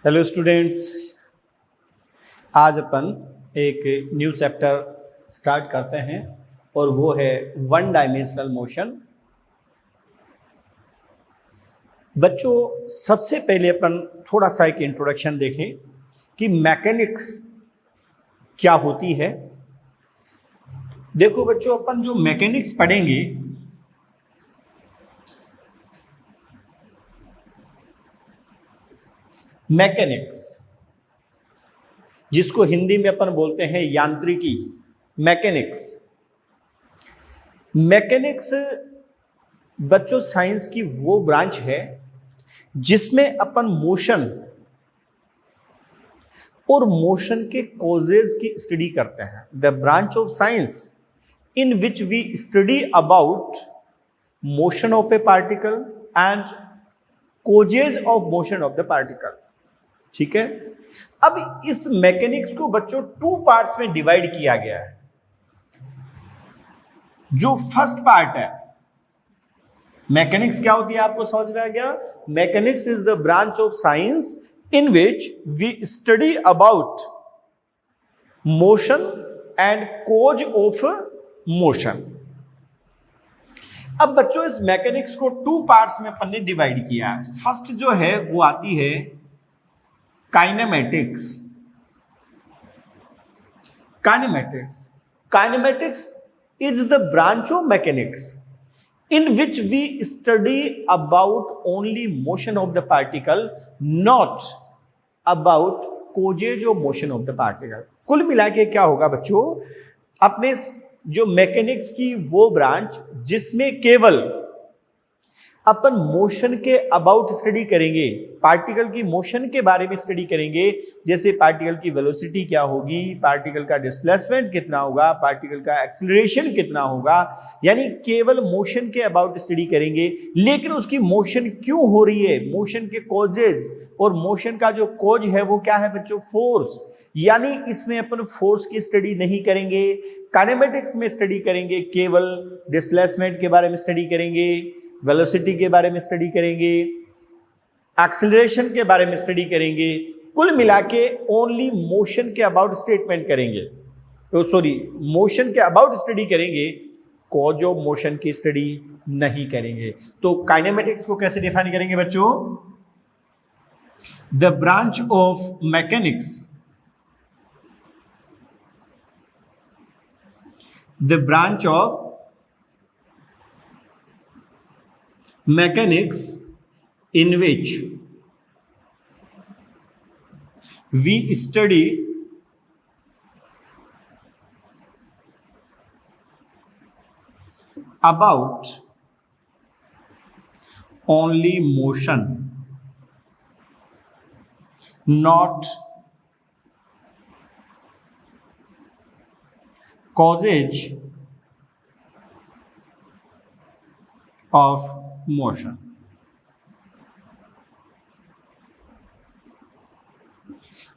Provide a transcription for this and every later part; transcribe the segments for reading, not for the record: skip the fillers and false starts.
Hello students, आज अपन एक new chapter start करते हैं और वो है वन डायमेंशनल मोशन। बच्चों, सबसे पहले अपन थोड़ा सा एक इंट्रोडक्शन देखें कि मैकेनिक्स क्या होती है। देखो बच्चों, अपन जो मैकेनिक्स पढ़ेंगे मैकेनिक्स, जिसको हिंदी में अपन बोलते हैं यांत्रिकी, मैकेनिक्स बच्चों साइंस की वो ब्रांच है जिसमें अपन मोशन और मोशन के कॉजेज की स्टडी करते हैं। The branch of science in which we study about motion of a particle and causes of motion of the particle. ठीक है, अब इस मैकेनिक्स को बच्चों टू पार्ट्स में डिवाइड किया गया है। जो फर्स्ट पार्ट है, मैकेनिक्स क्या होती है आपको समझ में आ गया। Mechanics is the branch of science in which we study about motion and cause of motion. अब बच्चों इस मैकेनिक्स को टू पार्ट्स में अपन ने डिवाइड किया। फर्स्ट जो है वो आती है kinematics. Kinematics is the branch of mechanics in which we study about only motion of the particle, not about causes of motion of the particle। कुल मिला के क्या होगा बच्चों, अपने जो मैकेनिक्स की वो ब्रांच जिसमें केवल अपन मोशन के अबाउट स्टडी करेंगे, पार्टिकल की मोशन के बारे में स्टडी करेंगे, जैसे पार्टिकल की वेलोसिटी क्या होगी, पार्टिकल का डिस्प्लेसमेंट कितना होगा, पार्टिकल का एक्सीलरेशन कितना होगा, यानी केवल मोशन के अबाउट स्टडी करेंगे। लेकिन उसकी मोशन क्यों हो रही है, मोशन के कॉजेज, और मोशन का जो कॉज है वो क्या है बच्चों, फोर्स। यानी इसमें अपन फोर्स की स्टडी नहीं करेंगे। काइनेमेटिक्स में स्टडी करेंगे, केवल डिस्प्लेसमेंट के बारे में स्टडी करेंगे, वेलोसिटी के बारे में स्टडी करेंगे, एक्सीलरेशन के बारे में स्टडी करेंगे। कुल मिला के ओनली मोशन के अबाउट स्टेटमेंट करेंगे, मोशन के अबाउट स्टडी करेंगे, कॉज ऑफ मोशन की स्टडी नहीं करेंगे। तो काइनेमेटिक्स को कैसे डिफाइन करेंगे बच्चों, the branch of mechanics, the branch of mechanics in which we study about only motion, not causes of motion.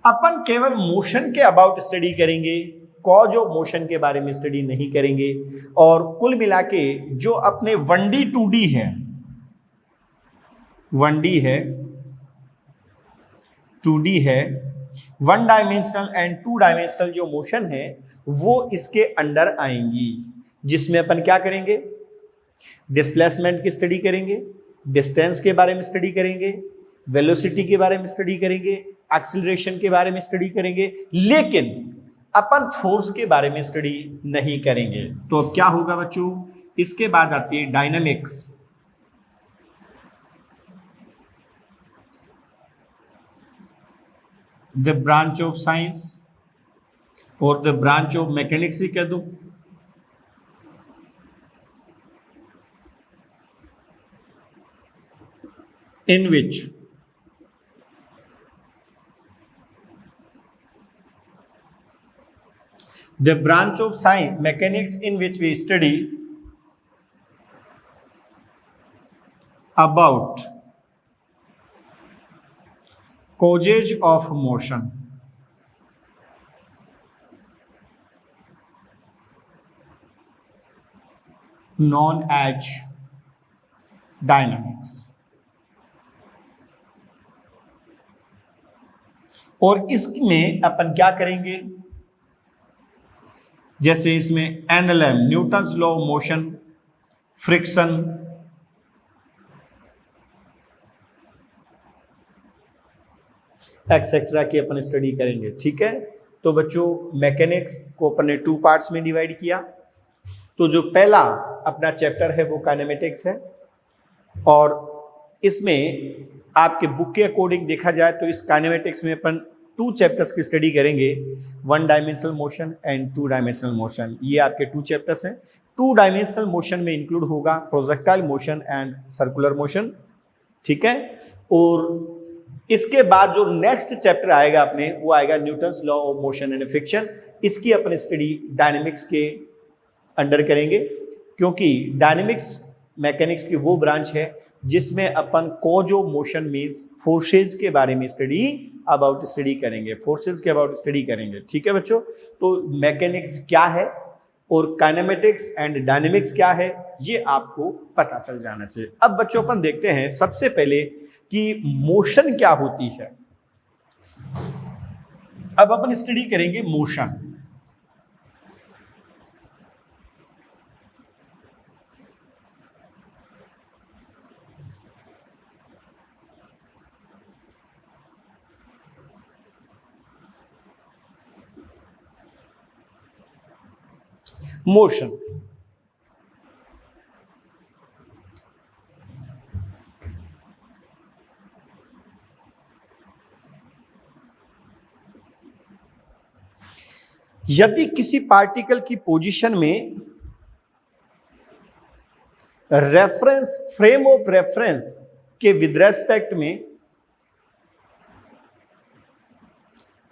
अपन केवल मोशन के अबाउट स्टडी करेंगे, कॉज ऑफ मोशन के बारे में स्टडी नहीं करेंगे। और कुल मिला के जो अपने 1D 2D है, 1D है 2D है, one dimensional and two dimensional जो मोशन है वो इसके अंडर आएंगी, जिसमें अपन क्या करेंगे, डिस्प्लेसमेंट की स्टडी करेंगे, डिस्टेंस के बारे में स्टडी करेंगे, वेलोसिटी के बारे में स्टडी करेंगे, एक्सीलरेशन के बारे में स्टडी करेंगे, लेकिन अपन फोर्स के बारे में स्टडी नहीं करेंगे। तो अब क्या होगा बच्चों, इसके बाद आती है dynamics. The branch of science और द ब्रांच ऑफ मैकेनिक्स ही कह दो। In which the branch of science mechanics in which we study about causes of motion, known as dynamics। और इसमें अपन क्या करेंगे, जैसे इसमें NLM Newton's law of motion, friction, etcetera की अपन स्टडी करेंगे। ठीक है, तो बच्चों मैकेनिक्स को अपन ने 2 पार्ट्स में डिवाइड किया। तो जो पहला अपना चैप्टर है वो काइनेमेटिक्स है, और इसमें आपके बुक के अकॉर्डिंग देखा जाए तो इस काइनेमेटिक्स में अपन 2 चैप्टर्स की स्टडी करेंगे, 1 dimensional motion and 2 dimensional motion. ये आपके 2 चैप्टर्स हैं। 2 डायमेंशनल मोशन में इंक्लूड होगा projectile motion and circular motion. ठीक है, और इसके बाद जो नेक्स्ट चैप्टर आएगा अपने, वो आएगा Newton's law of motion and friction. इसकी अपन स्टडी डायनेमिक्स के अंडर करेंगे, क्योंकि डायनेमिक्स मैकेनिक्स की वो ब्रांच है जिसमें अपन cause of motion means forces के बारे में स्टडी करेंगे, फोर्सेज के अबाउट स्टडी करेंगे। ठीक है बच्चों, तो मैकेनिक्स क्या है और काइनेमेटिक्स एंड डायनेमिक्स क्या है, ये आपको पता चल जाना चाहिए। अब बच्चों अपन देखते हैं सबसे पहले कि मोशन क्या होती है। अब अपन स्टडी करेंगे मोशन। मोशन यदि किसी पार्टिकल की पोजीशन में रेफरेंस फ्रेम ऑफ रेफरेंस के विद रेस्पेक्ट में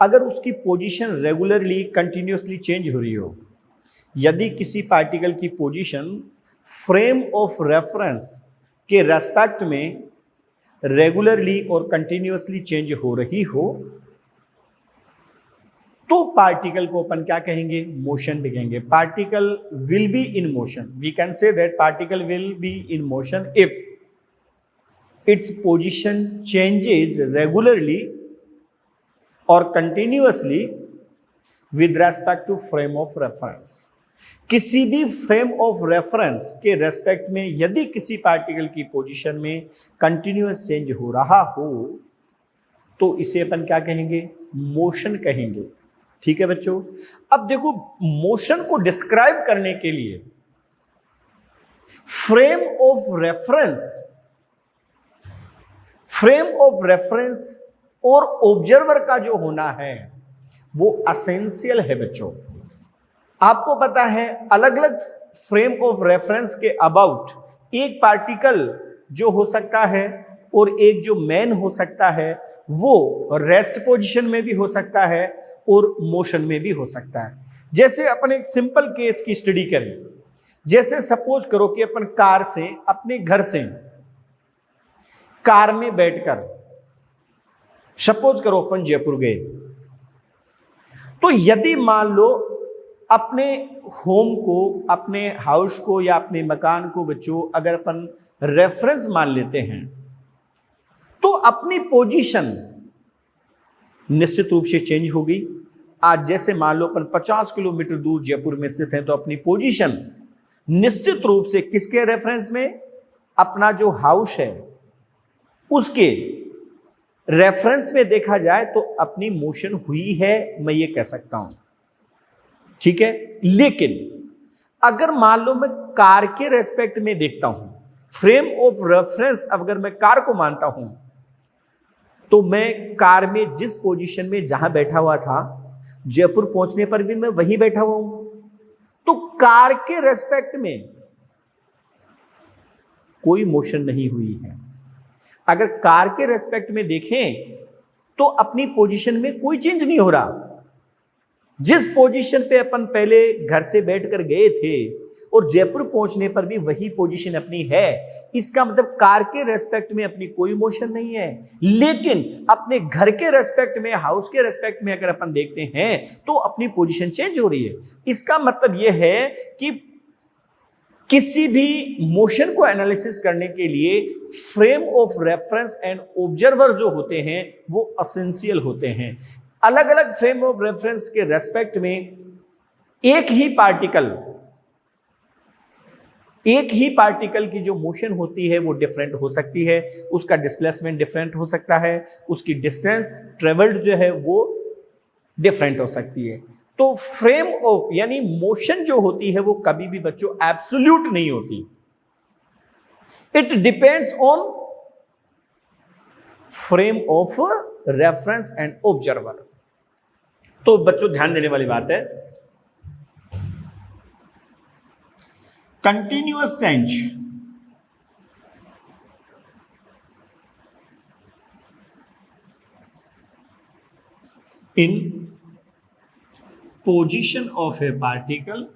अगर उसकी पोजीशन रेगुलरली कंटिन्यूअसली चेंज हो रही हो, यदि किसी पार्टिकल की पोजीशन फ्रेम ऑफ रेफरेंस के रेस्पेक्ट में रेगुलरली और कंटिन्यूअसली चेंज हो रही हो, तो पार्टिकल को अपन क्या कहेंगे, मोशन भी कहेंगे। Particle will be in motion, we can say that particle will be in motion if its position changes regularly और continuously with respect to frame of reference. किसी भी फ्रेम ऑफ रेफरेंस के respect में यदि किसी particle की position में continuous change हो रहा हो, तो इसे अपन क्या कहेंगे, मोशन कहेंगे। ठीक है बच्चों, अब देखो मोशन को डिस्क्राइब करने के लिए फ्रेम ऑफ रेफरेंस और ऑब्जर्वर का जो होना है वो एसेंशियल है बच्चों। आपको पता है अलग अलग फ्रेम ऑफ रेफरेंस के अबाउट एक पार्टिकल जो हो सकता है और एक जो मैन हो सकता है वो रेस्ट पोजीशन में भी हो सकता है और मोशन में भी हो सकता है। जैसे अपन एक सिंपल केस की स्टडी करें, जैसे सपोज करो कि अपन कार से अपने घर से कार में बैठकर सपोज करो अपन जयपुर गए, तो यदि मान लो अपने होम को, अपने हाउस को या अपने मकान को बच्चों अगर अपन रेफरेंस मान लेते हैं, तो अपनी पोजीशन निश्चित रूप से चेंज होगी। आज जैसे मान लो अपन 50 किलोमीटर दूर जयपुर में स्थित हैं, तो अपनी पोजीशन निश्चित रूप से किसके रेफरेंस में, अपना जो हाउस है उसके रेफरेंस में देखा जाए तो अपनी मोशन हुई है, मैं ये कह सकता हूं। ठीक है, लेकिन अगर मान लो मैं कार के रेस्पेक्ट में देखता हूं, फ्रेम ऑफ रेफरेंस अगर मैं कार को मानता हूं, तो मैं कार में जिस पोजीशन में जहां बैठा हुआ था जयपुर पहुंचने पर भी मैं वहीं बैठा हुआ हूं। तो कार के रेस्पेक्ट में कोई मोशन नहीं हुई है। अगर कार के रेस्पेक्ट में देखें तो अपनी पोजीशन में कोई चेंज नहीं हो रहा। जिस पोजीशन पे अपन पहले घर से बैठकर गए थे और जयपुर पहुंचने पर भी वही पोजीशन अपनी है, इसका मतलब कार के रेस्पेक्ट में अपनी कोई मोशन नहीं है। लेकिन अपने घर के रेस्पेक्ट में, हाउस के रेस्पेक्ट में अगर अपन देखते हैं तो अपनी पोजीशन चेंज हो रही है। इसका मतलब यह है कि किसी भी मोशन को एनालिसिस करने के लिए frame of reference and observer जो होते हैं वो एसेंशियल होते हैं। अलग अलग फ्रेम ऑफ रेफरेंस के रेस्पेक्ट में एक ही पार्टिकल की जो मोशन होती है वो डिफरेंट हो सकती है, उसका डिस्प्लेसमेंट डिफरेंट हो सकता है, उसकी डिस्टेंस ट्रेवल्ड जो है वो डिफरेंट हो सकती है। तो फ्रेम ऑफ यानी मोशन जो होती है वो कभी भी बच्चों एब्सोल्यूट नहीं होती, it depends on frame of reference and observer. तो बच्चों ध्यान देने वाली बात है, continuous change in position of a particle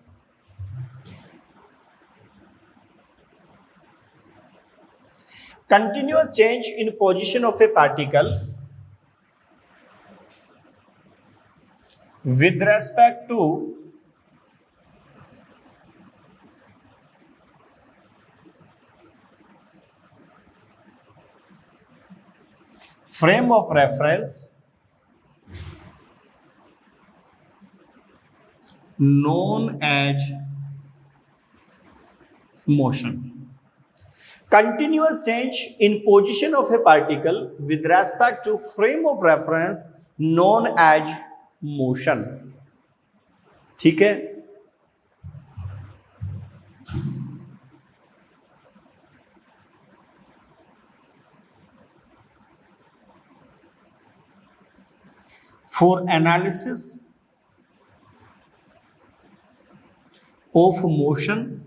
continuous change in position of a particle with respect to frame of reference known as motion. Continuous change in position of a particle with respect to frame of reference known as motion. ठीक है, for analysis of motion,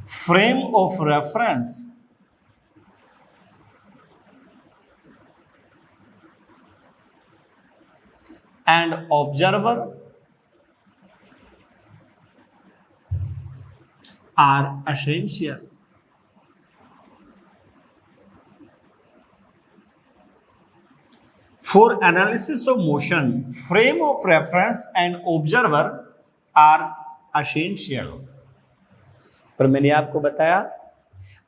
frame of reference and observer are essential. For analysis of motion, frame of reference and observer are essential. पर मैंने आपको बताया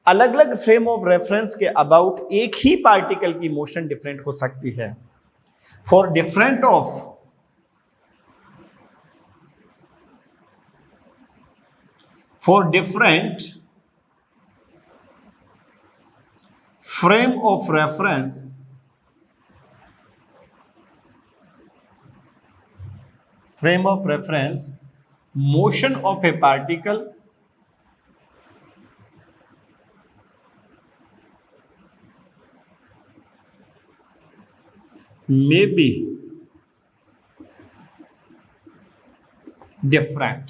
अलग अलग frame of reference के about एक ही पार्टिकल की मोशन डिफरेंट हो सकती है। For different frame of reference motion of a particle may be different.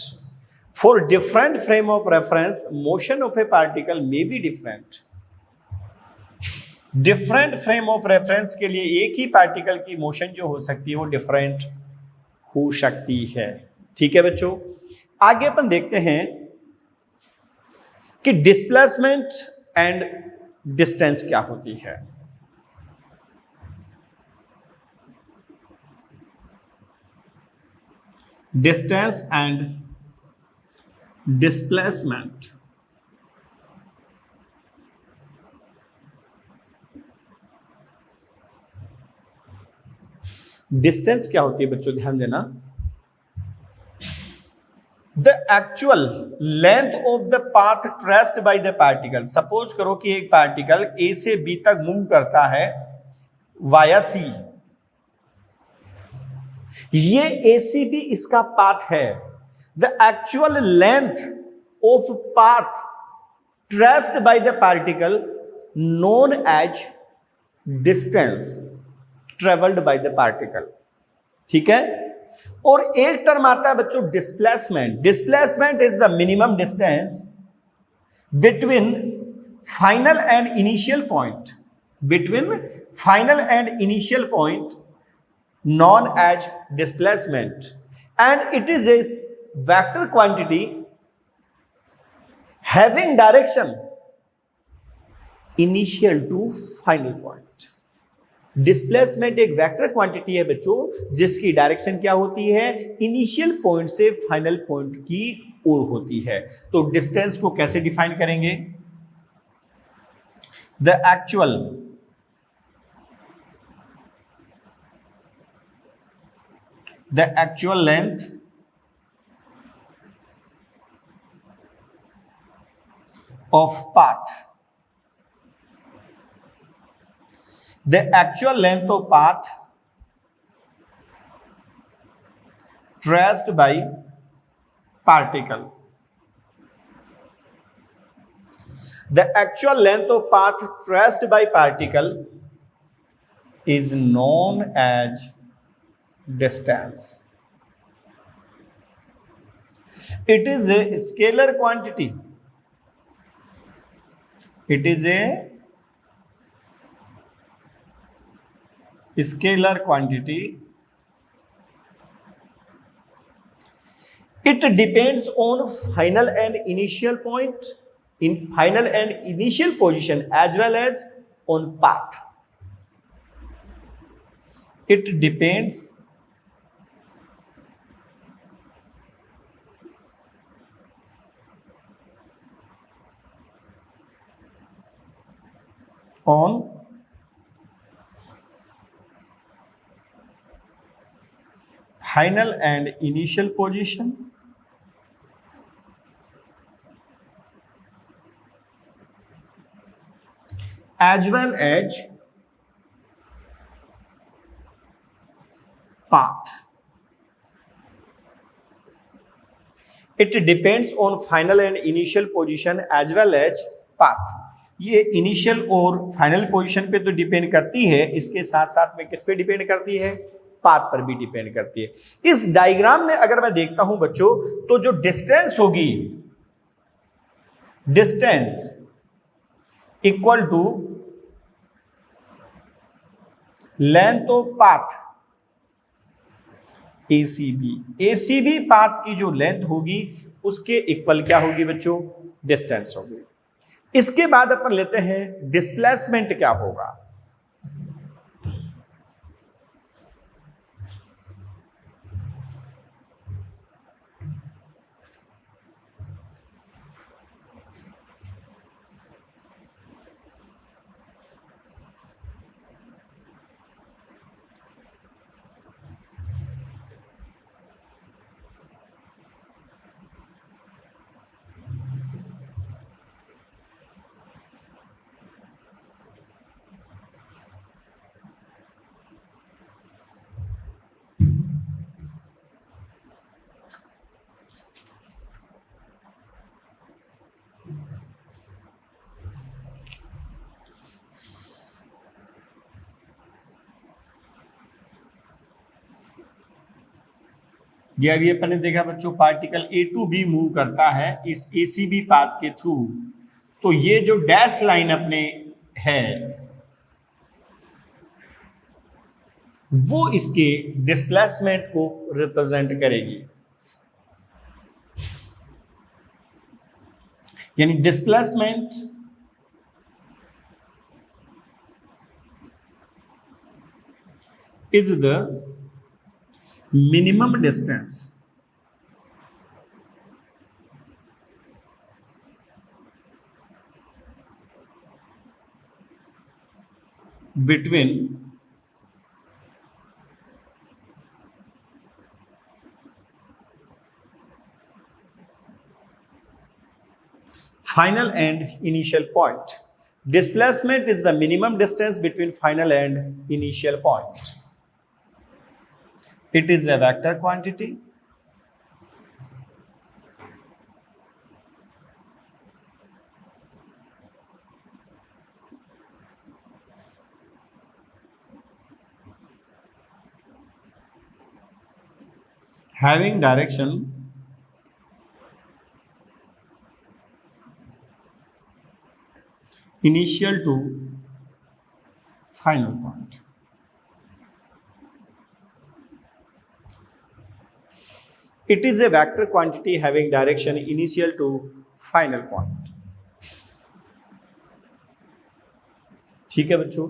For different frame of reference, motion of a particle may be different. Different frame of reference के लिए एक ही particle की motion जो हो सकती है वो डिफरेंट हो सकती है। ठीक है बच्चों, आगे अपन देखते हैं कि डिस्प्लेसमेंट एंड डिस्टेंस क्या होती है। Distance and displacement डिस्टेंस क्या होती है बच्चों, ध्यान देना, the actual length of the path traced by the particle. Suppose करो कि एक पार्टिकल ए से बी तक मूव करता है वाया सी, ये एसीबी इसका पाथ है। The actual length of path traced by the particle known as distance travelled by the particle. ठीक है, और एक टर्म आता है बच्चों displacement. Displacement is the minimum distance between final and initial point known as displacement, and it is a vector quantity having direction initial to final point. Displacement एक vector quantity है बच्चों जिसकी डायरेक्शन क्या होती है, इनिशियल पॉइंट से final point की ओर होती है। तो डिस्टेंस को कैसे डिफाइन करेंगे, the actual the actual length of path. The actual length of path traced by particle. The actual length of path traced by particle is known as distance. It is a scalar quantity. It is a scalar quantity. It depends on final and initial point, in final and initial position, as well as on path. It depends on final and initial position, as well as path. It depends on final and initial position as well as path. ये initial और final position पे तो depend करती है, इसके साथ साथ में किस पे डिपेंड करती है, पाथ पर भी डिपेंड करती है। इस डायग्राम में अगर मैं देखता हूं बच्चों, तो जो डिस्टेंस होगी, distance equal to length of path ACB. ACB path की जो लेंथ होगी उसके इक्वल क्या होगी बच्चों, डिस्टेंस होगी। इसके बाद अपन लेते हैं डिस्प्लेसमेंट क्या होगा। ये अभी अपन ने देखा बच्चों, particle A to B move करता है इस एसीबी पाथ के थ्रू, तो ये जो डैश लाइन अपने है वो इसके डिस्प्लेसमेंट को रिप्रेजेंट करेगी। यानी displacement is the minimum distance between final and initial point. Displacement is the minimum distance between final and initial point. It is a vector quantity. Having direction initial to final point. It is a vector quantity having direction initial to final point. ठीक है बच्चों।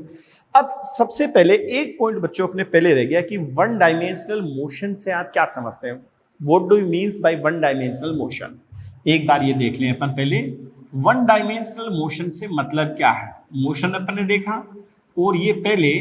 अब सबसे पहले एक point बच्चों अपने पहले रह गया कि वन डायमेंशनल मोशन से आप क्या समझते हैं, what do you means by one dimensional motion. एक बार ये देख लें अपन पहले, वन डायमेंशनल मोशन से मतलब क्या है। मोशन अपन ने देखा, और ये पहले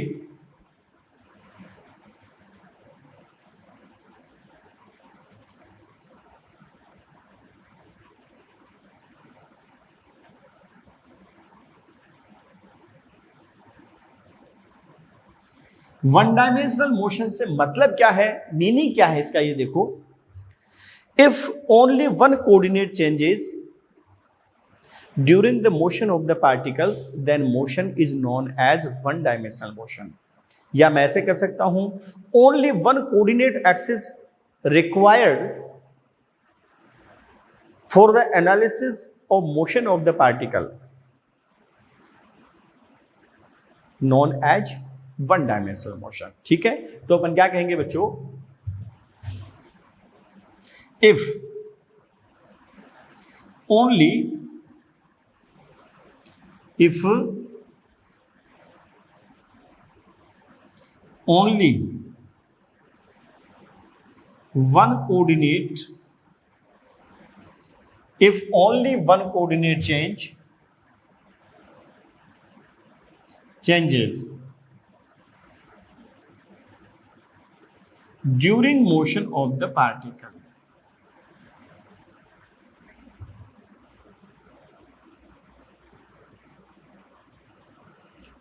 वन डायमेंशनल मोशन से मतलब क्या है, मीनिंग क्या है इसका, ये देखो, if only one coordinate changes during the motion of the particle then motion is known as one dimensional motion. या मैं ऐसे कह सकता हूं, only one coordinate axis required for the analysis of motion of the particle known as one dimensional motion. ठीक है, तो अपन क्या कहेंगे बच्चों, if only one coordinate if only one coordinate changes during motion of the particle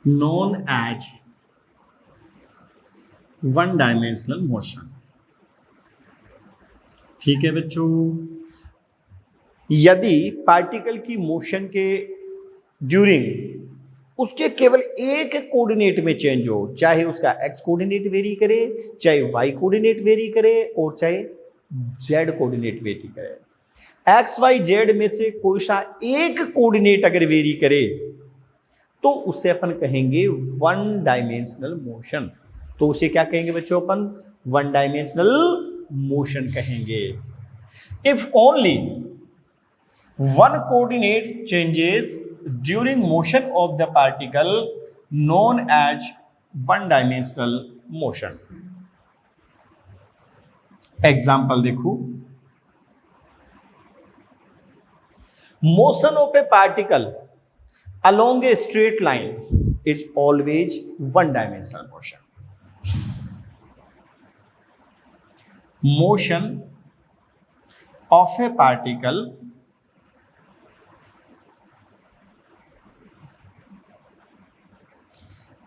known as one dimensional motion. ठीक है बच्चों, यदि पार्टिकल की मोशन के ड्यूरिंग उसके केवल एक कोऑर्डिनेट में चेंज हो, चाहे उसका एक्स कोऑर्डिनेट वेरी करे, चाहे वाई कोऑर्डिनेट वेरी करे, और चाहे जेड कोऑर्डिनेट वेरी करे, एक्स वाई जेड में से कोई सा एक कोऑर्डिनेट अगर वेरी करे तो उसे अपन कहेंगे वन डायमेंशनल मोशन। तो उसे क्या कहेंगे बच्चों, अपन वन डायमेंशनल मोशन कहेंगे। If only one coordinate changes during motion of the particle known as one dimensional motion. Example देखो, motion of a particle along a straight line is always one dimensional motion. Motion of a particle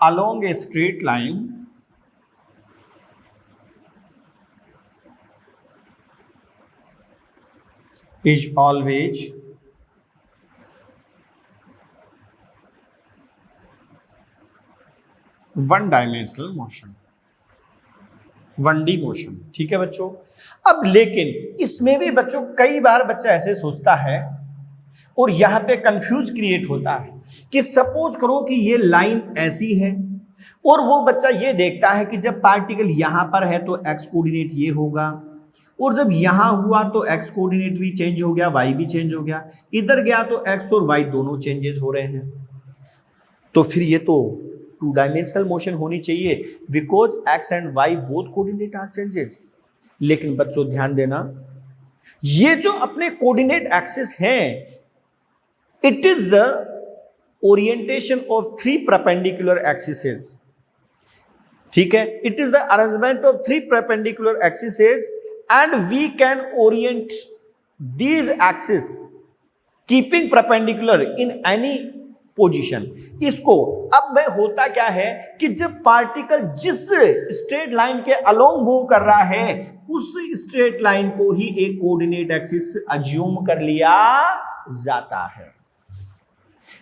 along a straight line is always one dimensional motion, one D motion. ठीक है बच्चों, अब लेकिन इसमें भी बच्चों कई बार बच्चा ऐसे सोचता है और यहां पे कंफ्यूज क्रिएट होता है कि सपोज करो कि ये लाइन ऐसी है और वो बच्चा ये देखता है कि जब पार्टिकल यहां पर है तो एक्स कोऑर्डिनेट ये होगा, और जब यहां हुआ तो एक्स कोऑर्डिनेट भी चेंज हो गया, वाई भी चेंज हो गया, इधर गया तो एक्स और वाई दोनों चेंजेस हो रहे हैं, तो फिर ये तो टू डायमेंशनल मोशन होनी चाहिए because x and y both coordinate are changes. लेकिन बच्चों ध्यान देना, ये जो अपने कोऑर्डिनेट एक्सिस हैं, it is the orientation of three perpendicular axes. ठीक है, it is the arrangement of three perpendicular axes and we can orient these axis keeping perpendicular in any position. इसको अब में होता क्या है कि जब पार्टिकल जिस स्ट्रेट लाइन के अलोंग मूव कर रहा है उस स्ट्रेट लाइन को ही एक कोऑर्डिनेट एक्सिस अज्यूम कर लिया जाता है।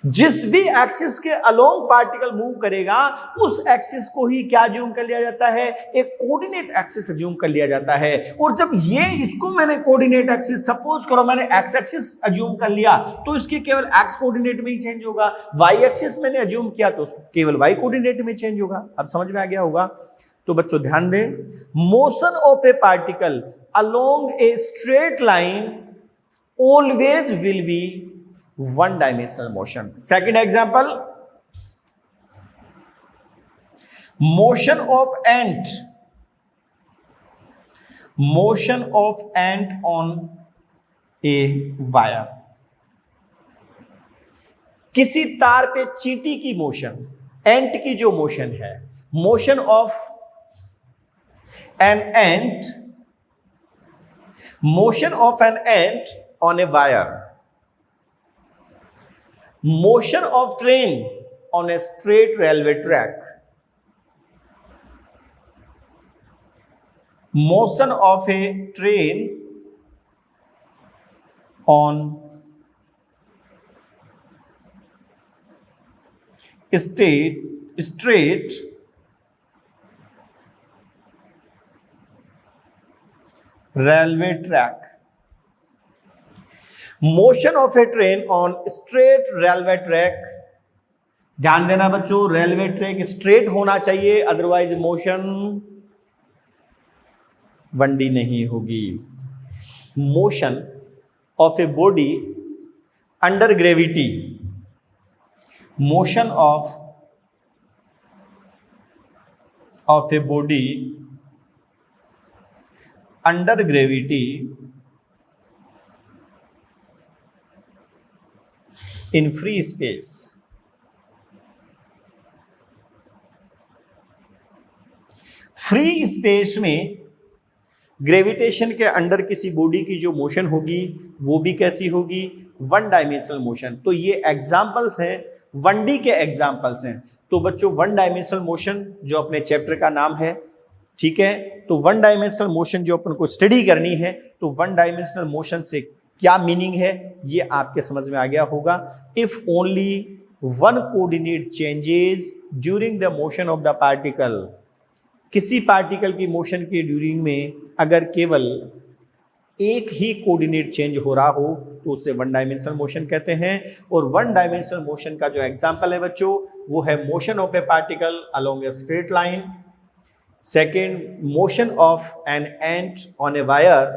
जिस भी एक्सिस के अलोंग पार्टिकल मूव करेगा उस एक्सिस को ही क्या अज्यूम कर लिया जाता है, एक कोऑर्डिनेट एक्सिस अज्यूम कर लिया जाता है। और जब ये इसको मैंने कोऑर्डिनेट एक्सिस, सपोज करो मैंने एक्स एक्सिस अज्यूम कर लिया तो इसके केवल एक्स कोऑर्डिनेट में ही चेंज होगा, वाई एक्सिस मैंने अज्यूम किया तो केवल वाई कोऑर्डिनेट में चेंज होगा। अब समझ में आ गया होगा। तो बच्चों ध्यान दें, motion of a particle along a straight line always will be one dimensional motion. Second example, motion of ant on a wire। किसी तार पे चींटी की मोशन, एंट की जो मोशन है, motion of an ant, motion of an ant on a wire, motion of train on a straight railway track, motion of a train on straight railway track. Motion of a train on straight railway track. ध्यान देना बच्चों, railway track straight होना चाहिए, otherwise motion वंडी नहीं होगी. Motion of a body under gravity, motion of a body under gravity in free space. Free space में gravitation के under किसी बॉडी की जो मोशन होगी वो भी कैसी होगी, वन डायमेंशनल मोशन. तो ये एग्जांपल्स हैं, 1D के एग्जांपल्स हैं. तो बच्चों वन डायमेंशनल मोशन जो अपने चैप्टर का नाम है, ठीक है, तो वन डायमेंशनल मोशन जो अपन को स्टडी करनी है, तो वन डायमेंशनल मोशन से क्या मीनिंग है ये आपके समझ में आ गया होगा. If only one coordinate changes during the motion of the particle, किसी पार्टिकल की मोशन के ड्यूरिंग में अगर केवल एक ही कोऑर्डिनेट चेंज हो रहा हो तो उसे वन डायमेंशनल मोशन कहते हैं. और वन डायमेंशनल मोशन का जो एग्जांपल है बच्चों वो है motion of a particle along a straight line. Second, motion of an ant on a wire,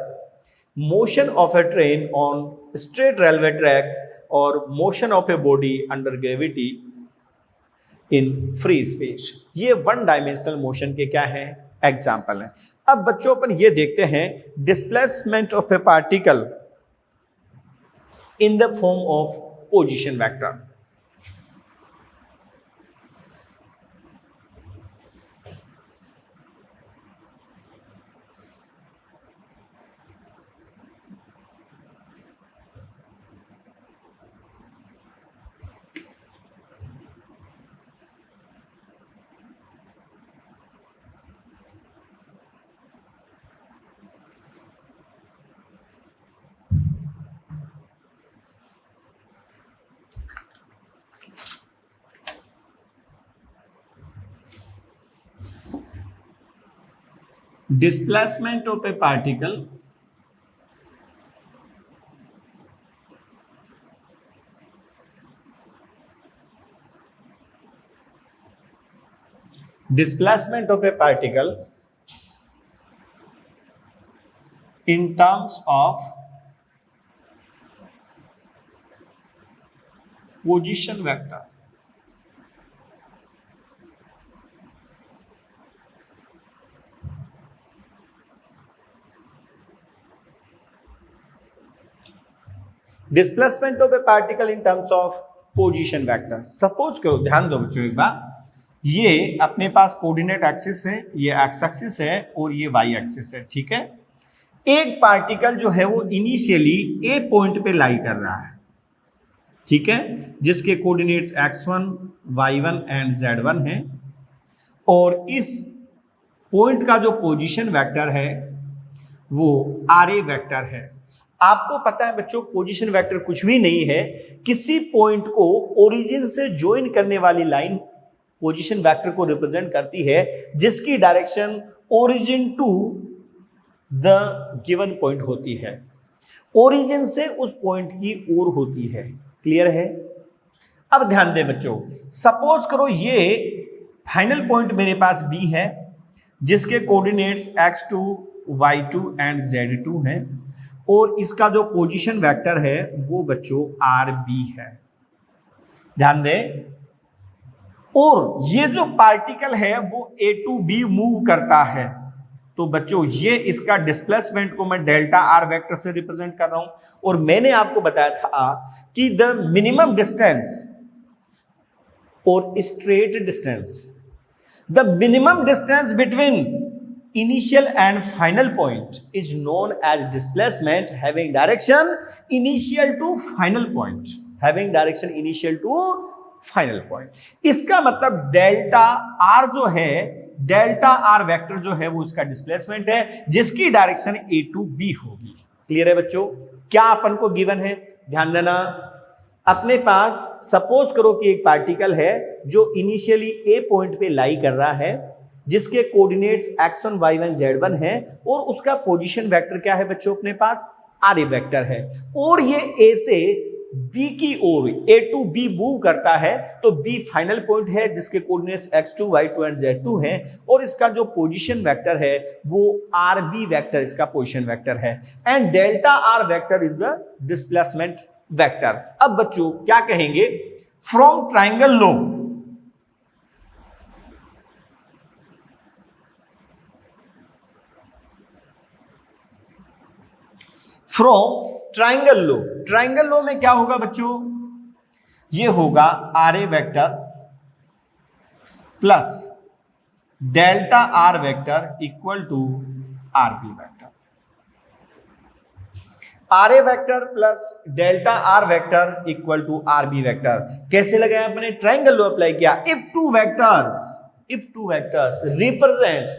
motion of a train on straight railway track, और motion of a body under gravity in free space. ये one dimensional motion के क्या है, example है. अब बच्चों अपन ये देखते हैं displacement of a particle in the form of position vector. Displacement of a particle in terms of position vector. Displacement of a particle in terms of position vector. Suppose करो, ध्यान दो बच्चों एक बार, ये अपने पास कोऑर्डिनेट एक्सिस है, ये x axis है और ये वाई एक्सिस है, ठीक है. एक पार्टिकल जो है वो इनिशियली ए पॉइंट पे लाई कर रहा है, ठीक है, जिसके coordinates x1, y1 and z1 हैं, और इस पॉइंट का जो पोजीशन वेक्टर है वो RA वेक्टर है. आपको पता है बच्चों पोजीशन वेक्टर कुछ भी नहीं है, किसी पॉइंट को ओरिजिन से ज्वाइन करने वाली लाइन पोजीशन वेक्टर को रिप्रेजेंट करती है, जिसकी direction origin to the given point होती है, ओरिजिन से उस पॉइंट की ओर होती है. क्लियर है. अब ध्यान दें बच्चों, सपोज करो ये फाइनल पॉइंट मेरे पास B है, जिसके coordinates x2, y2 and z2 हैं, और इसका जो पोजीशन वेक्टर है वो बच्चों RB है. ध्यान दें, और ये जो पार्टिकल है वो A to B मूव करता है, तो बच्चों ये इसका डिस्प्लेसमेंट को मैं डेल्टा R वेक्टर से रिप्रेजेंट कर रहा हूं. और मैंने आपको बताया था कि द मिनिमम डिस्टेंस और straight distance, the minimum distance between initial and final point is known as displacement having direction initial to final point, having direction initial to final point. इसका मतलब डेल्टा R जो है delta r vector जो है वो इसका displacement है जिसकी डायरेक्शन ए टू बी होगी। क्लियर है बच्चों? क्या अपन को गिवन है, ध्यान देना। अपने पास सपोज करो कि एक पार्टिकल है जो इनिशियली ए पॉइंट पे लाई कर रहा है, जिसके कोऑर्डिनेट्स x1 y1 z1 है और उसका पोजीशन वेक्टर क्या है बच्चों? अपने पास आर ए वेक्टर है और ये ए से बी की ओर ए टू बी मूव करता है, तो बी फाइनल पॉइंट है जिसके coordinates x2 y2 and z2 हैं और इसका जो पोजीशन वेक्टर है वो आर बी वेक्टर इसका पोजीशन वेक्टर है and delta r vector is the displacement vector. अब बच्चों क्या कहेंगे? From triangle law, from triangle law, triangle law में क्या होगा बच्चों? ये होगा r a vector plus delta r vector equal to r b vector. R a vector plus delta r vector equal to r b vector. कैसे लगाया अपने? Triangle law apply किया। If two vectors represents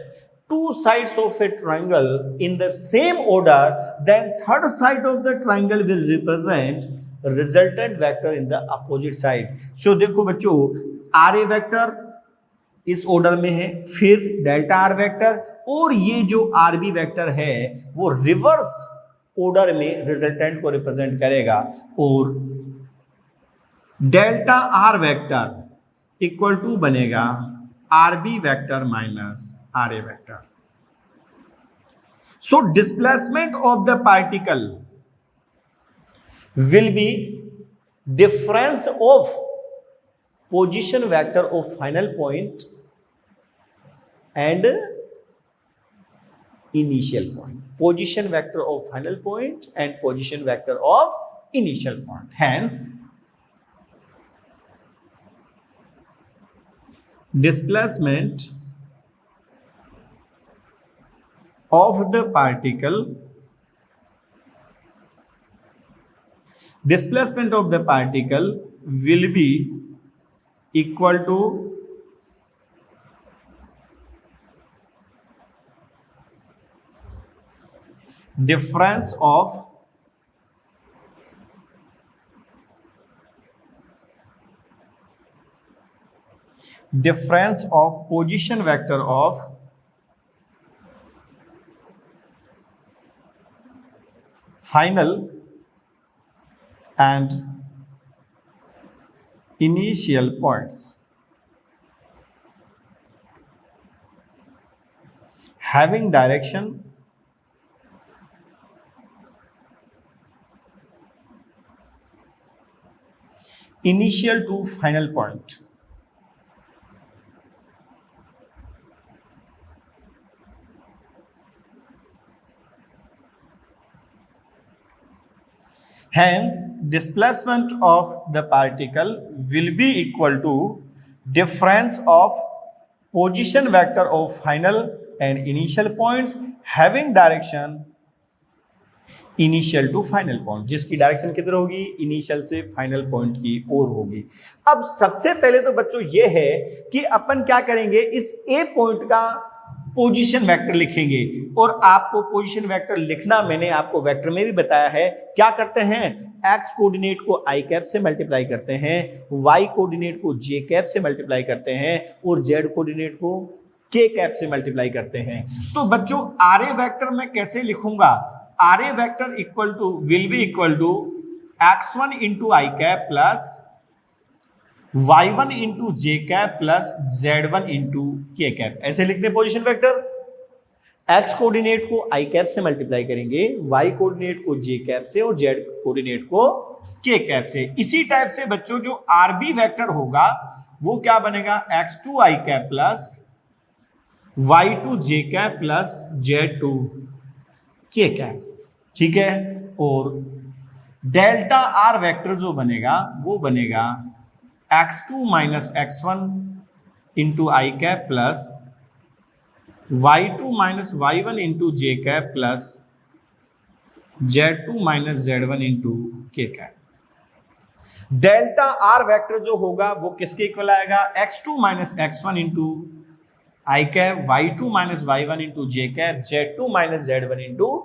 two sides of a triangle in the same order, then third side of the triangle will represent resultant vector in the opposite side. So देखो बच्चों, are a vector इस order में है, फिर delta r vector और ये जो are b vector है वो रिवर्स ऑर्डर में रिजल्टेंट को रिप्रेजेंट करेगा और delta r vector equal to बनेगा r b vector minus r a vector. So displacement of the particle will be difference of position vector of final point and initial point. Position vector of final point and position vector of initial point. Hence, displacement of the particle, displacement of the particle will be equal to difference of position vector of final and initial points having direction initial to final point. Hence, displacement of the particle will be equal to difference of position vector of final and initial points having direction initial to final point, जिसकी डायरेक्शन किधर होगी? Initial से final point की ओर होगी। अब सबसे पहले तो बच्चों ये है कि अपन क्या करेंगे, इस ए पॉइंट का पोजीशन वेक्टर लिखेंगे और आपको पोजीशन वेक्टर लिखना मैंने आपको वेक्टर में भी बताया है। क्या करते हैं? एक्स कोऑर्डिनेट को आई कैप से मल्टीप्लाई करते हैं, वाई कोऑर्डिनेट को जे कैप से मल्टीप्लाई करते हैं और जेड कोऑर्डिनेट को के कैप से मल्टीप्लाई करते हैं। तो बच्चों आर ए वेक्टर मैं कैसे लिखूंगा? R a vector equal to will be equal to x1 into i cap plus y1 into j cap plus z1 into k cap. ऐसे लिखते हैं पोजीशन वेक्टर। x कोऑर्डिनेट को आई कैप से multiply करेंगे, y coordinate को j cap से और z coordinate को के कैप से। इसी टाइप से बच्चों जो आर बी वेक्टर होगा वो क्या बनेगा? x2 आई कैप प्लस y2 जे कैप प्लस z2 के कैप। ठीक है, और डेल्टा आर वेक्टर जो बनेगा वो बनेगा x2 minus x1 into i cap plus y2 minus y1 into j cap plus z2 minus z1 into k cap. Delta r vector जो होगा वो किसके इक्वल आएगा? x2 minus x1 into i cap, y2 minus y1 into j cap, z2 minus z1 into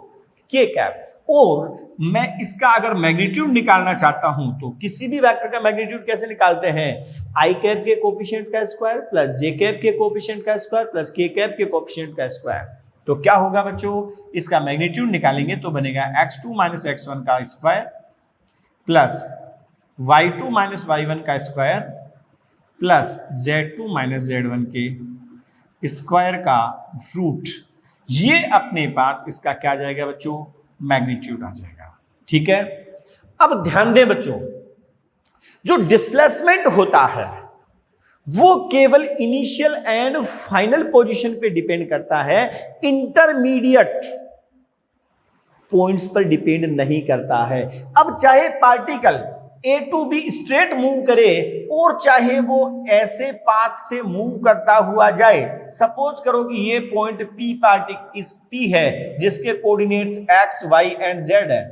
k cap. और मैं इसका अगर magnitude निकालना चाहता हूं तो किसी भी वेक्टर का मैग्नीट्यूड कैसे निकालते हैं, आई कैप के कोफिशिएंट का स्क्वायर प्लस जे कैप के कोफिशिएंट का स्क्वायर प्लस के कैप के कोफिशिएंट का स्क्वायर। तो क्या होगा बच्चों, इसका मैग्नीट्यूड निकालेंगे तो बनेगा x2 माइनस x1 का square plus y2 minus y1 का square plus z2 minus z1 के स्क्वायर का रूट। ये अपने पास इसका क्या जाएगा बच्चों, मैग्नीट्यूड आ जाएगा। ठीक है, अब ध्यान दें बच्चों, जो डिस्प्लेसमेंट होता है वो केवल इनिशियल एंड फाइनल पोजीशन पे डिपेंड करता है, इंटरमीडिएट पॉइंट्स पर डिपेंड नहीं करता है। अब चाहे particle A to b straight move करे और चाहे वो ऐसे पाथ से मूव करता हुआ जाए, सपोज करो कि ये पॉइंट पी पार्टिकल इस पी है जिसके coordinates x y and z है,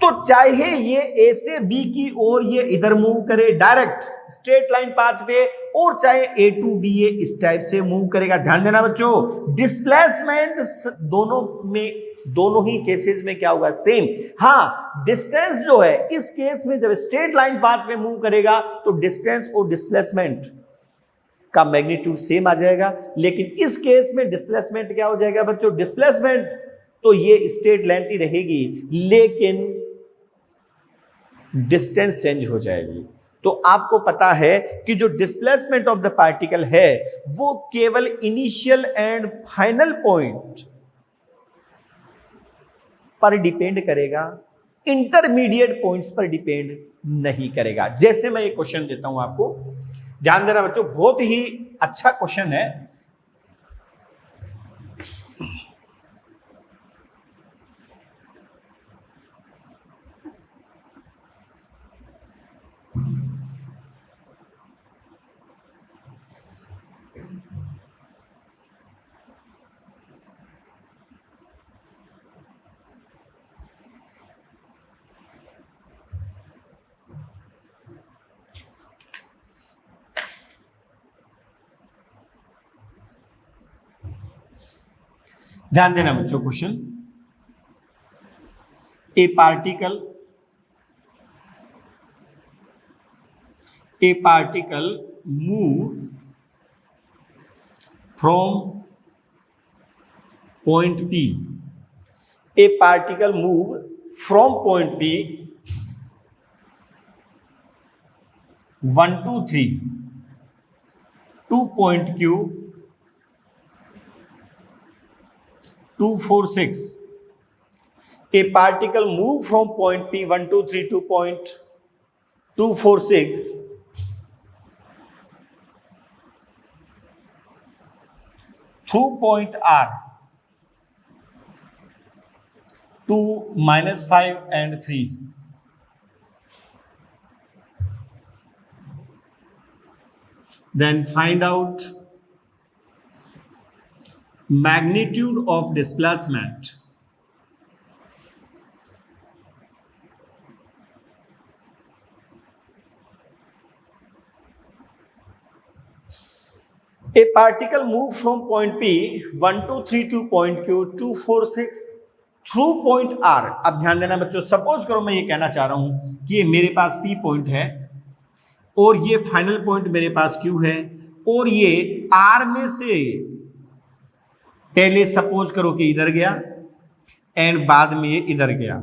तो चाहे ये ए से बी की ओर ये इधर मूव करे डायरेक्ट स्ट्रेट लाइन पाथ पे, और चाहे ए टू बी ये इस टाइप से मूव करेगा। ध्यान देना बच्चों, डिस्प्लेसमेंट दोनों ही केसेस में क्या होगा, सेम। हाँ, डिस्टेंस जो है इस केस में जब स्ट्रेट लाइन पाथ में मूव करेगा तो डिस्टेंस और डिस्प्लेसमेंट का मैग्नीट्यूड सेम आ जाएगा, लेकिन इस केस में डिस्प्लेसमेंट क्या हो जाएगा बच्चों, डिस्प्लेसमेंट तो ये स्ट्रेट लाइन ही रहेगी लेकिन डिस्टेंस चेंज हो जाएगी। तो आपको पता है कि जो डिस्प्लेसमेंट ऑफ द पार्टिकल है वो केवल इनिशियल एंड फाइनल पॉइंट पर डिपेंड करेगा, इंटरमीडिएट पॉइंट्स पर डिपेंड नहीं करेगा। जैसे मैं एक क्वेश्चन देता हूं आपको, ध्यान देना बच्चों, बहुत ही अच्छा क्वेश्चन है। ध्यान देना बच्चों, question, A particle move from point P, A particle move from point P 1 2 3 two point Q 2 4 6. A particle move from point P 1 2 3 to point 2 4 6 through point R to -5 and 3. Then find out magnitude of displacement a particle move from point P 1 2 3 to point Q 2 4 6 through point R। अब ध्यान देना बच्चों, suppose करो मैं ये कहना चाह रहा हूं कि ये मेरे पास P पॉइंट है और ये फाइनल पॉइंट मेरे पास Q है और ये R में से पहले सपोज करो कि इधर गया एंड बाद में ये इधर गया,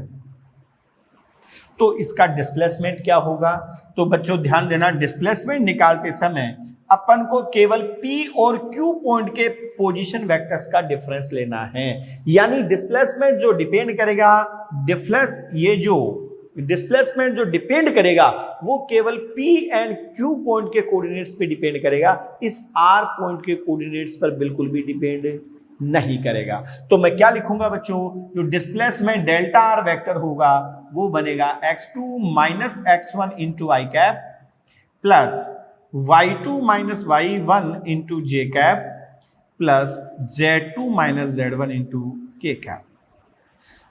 तो इसका डिस्प्लेसमेंट क्या होगा। तो बच्चों ध्यान देना, डिस्प्लेसमेंट निकालते समय अपन को केवल P और Q पॉइंट के पोजीशन वेक्टर्स का डिफरेंस लेना है, यानी डिस्प्लेसमेंट जो डिपेंड करेगा, डिस्प्लेसमेंट जो डिपेंड करेगा वो केवल P एंड Q पॉइंट के कोऑर्डिनेट्स पे डिपेंड करेगा, इस R पॉइंट के कोऑर्डिनेट्स पर बिल्कुल भी डिपेंड नहीं करेगा। तो मैं क्या लिखूंगा बच्चों, जो डिस्प्लेसमेंट डेल्टा R वेक्टर होगा वो बनेगा x2 minus x1 into i cap plus y2 minus y1 into j cap plus z2 minus z1 into k cap.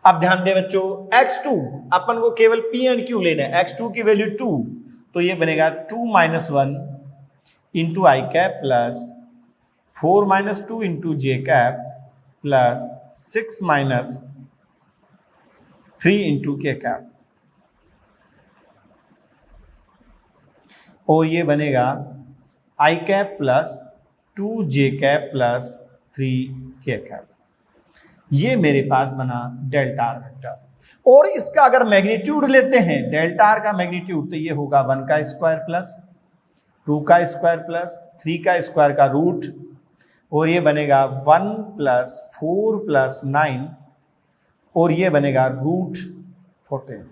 अब ध्यान दें बच्चों, x2 अपन को केवल P एंड Q लेना है, x2 की वैल्यू 2, तो ये बनेगा 2 minus 1 into i cap plus 4 minus 2 into j cap plus 6 minus 3 into k cap, और ये बनेगा आई कैप प्लस 2 जे कैप प्लस 3 के कैप। ये मेरे पास बना डेल्टा आर वेक्टर। और इसका अगर मैग्नीट्यूड लेते हैं, डेल्टा आर का मैग्नीट्यूड, तो ये होगा 1 का स्क्वायर प्लस 2 का स्क्वायर प्लस 3 का स्क्वायर का रूट, और ये बनेगा 1 प्लस 4 प्लस 9, और ये बनेगा रूट 14।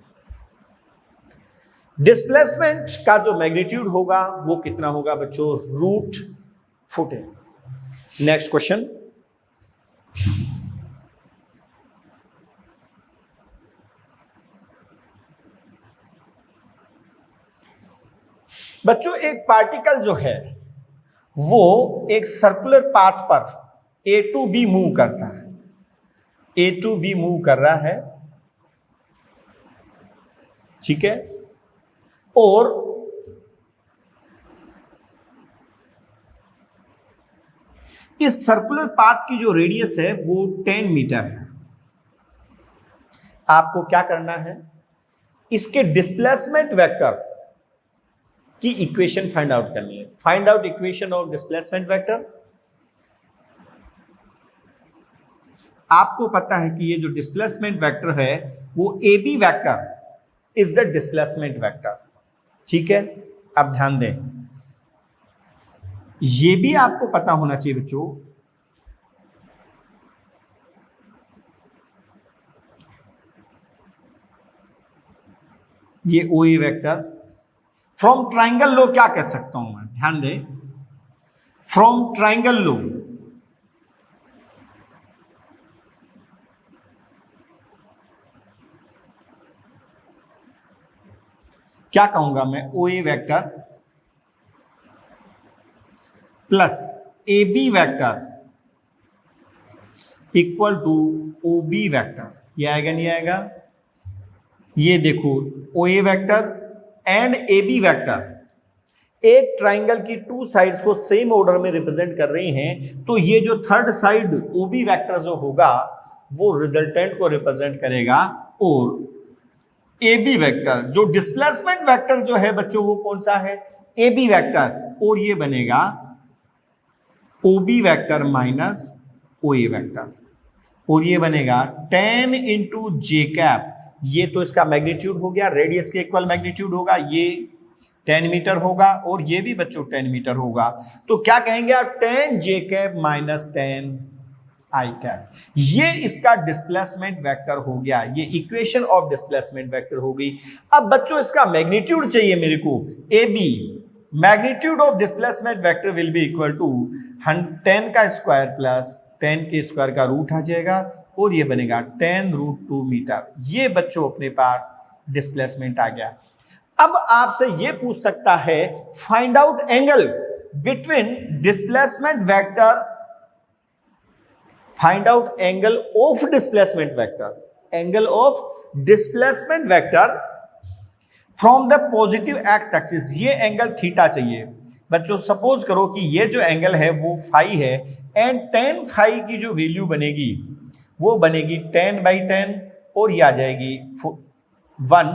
डिस्प्लेसमेंट का जो मैग्नीट्यूड होगा वो कितना होगा बच्चों? रूट 14। नेक्स्ट क्वेश्चन, बच्चों एक पार्टिकल जो है वो एक सर्कुलर पाथ पर ए टू बी मूव करता है, ए टू बी मूव कर रहा है, ठीक है, और इस सर्कुलर पाथ की जो रेडियस है वो 10 मीटर है। आपको क्या करना है? इसके डिस्प्लेसमेंट वेक्टर की इक्वेशन फाइंड आउट करनी है। Find out equation of displacement vector. आपको पता है कि ये जो डिस्प्लेसमेंट वेक्टर है वो a b vector is the displacement vector, ठीक है। अब ध्यान दें, ये भी आपको पता होना चाहिए बच्चों, ये ओ ए वेक्टर फ्रॉम ट्राइंगल लो क्या कह सकता हूं मैं? ध्यान दें, फ्रॉम ट्राइंगल लो क्या कहूंगा मैं? O a vector plus a b vector equal to o b vector. ये आएगा नहीं आएगा? ये देखो, o a vector and a b vector एक ट्राइंगल की टू साइड्स को सेम ऑर्डर में रिप्रेजेंट कर रही हैं, तो ये जो third side o b vector जो होगा वो रिजल्टेंट को रिप्रेजेंट करेगा, और ए बी वेक्टर जो डिस्प्लेसमेंट वेक्टर जो है बच्चों वो कौन सा है? ए बी वेक्टर, और ये बनेगा ओ b vector minus O a vector, और ये बनेगा 10 इंटू जे कैप। ये तो इसका मैग्नीट्यूड हो गया, रेडियस के इक्वल मैग्नीट्यूड होगा, ये 10 मीटर होगा और ये भी बच्चों 10 मीटर होगा। तो क्या कहेंगे आप? 10 जे कैप माइनस 10 आई कैप। ये इसका डिस्प्लेसमेंट वेक्टर हो गया, ये इक्वेशन ऑफ डिस्प्लेसमेंट वेक्टर हो गई। अब बच्चों इसका मैग्नीट्यूड चाहिए मेरे को, a b. Magnitude of displacement vector will be equal to 10 का स्क्वायर प्लस 10 के स्क्वायर का रूट आ जाएगा, और ये बनेगा 10 रूट 2 मीटर। ये बच्चों अपने पास डिस्प्लेसमेंट आ गया। अब आपसे ये पूछ सकता है, find out angle between displacement vector, find out angle of displacement vector, angle of displacement vector from the positive x axis. ये एंगल थीटा चाहिए बच्चों। सपोज करो कि ये जो एंगल है वो फाई है, एंड tan फाई की जो वैल्यू बनेगी वो बनेगी 10/10, और ये आ जाएगी 1।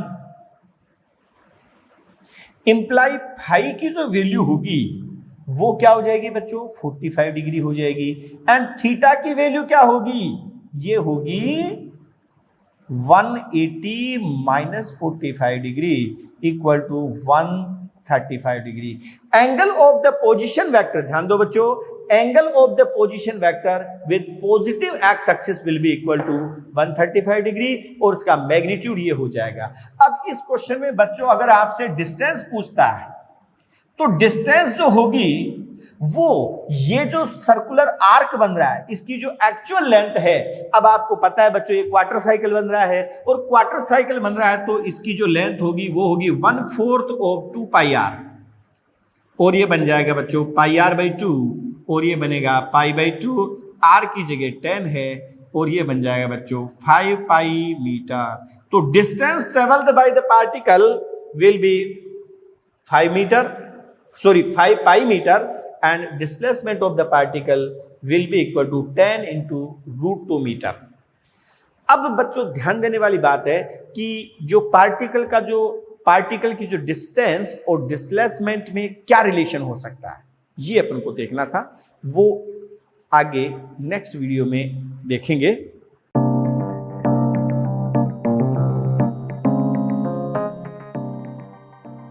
इंप्लाई फाई की जो वैल्यू होगी वो क्या हो जाएगी बच्चों? 45 डिग्री हो जाएगी। एंड थीटा की वैल्यू क्या होगी? ये होगी 180 minus 45 degree equal to 135 degree. Angle of the position vector, ध्यान दो बच्चों, angle of the position vector with positive x axis will be equal to 135 degree, और इसका मैग्नीट्यूड ये हो जाएगा। अब इस क्वेश्चन में बच्चों अगर आपसे डिस्टेंस पूछता है, तो डिस्टेंस जो होगी वो ये जो सर्कुलर आर्क बन रहा है इसकी जो एक्चुअल लेंथ है, अब आपको पता है बच्चों ये क्वार्टर साइकिल बन रहा है, और क्वार्टर साइकिल बन रहा है तो इसकी जो लेंथ होगी वो होगी 1/4 ऑफ 2 पाई आर, और ये बन जाएगा बच्चों पाई आर बाई 2, और ये बनेगा पाई बाई 2, आर की जगह 10 है, और ये बन जाएगा बच्चों 5 पाई मीटर। तो distance travelled by the particle will be 5 pi metre, and displacement of the particle will be equal to 10 into √2 metre. अब बच्चों ध्यान देने वाली बात है कि जो पार्टिकल की जो डिस्टेंस और डिस्प्लेसमेंट में क्या रिलेशन हो सकता है, ये अपन को देखना था। वो आगे नेक्स्ट वीडियो में देखेंगे।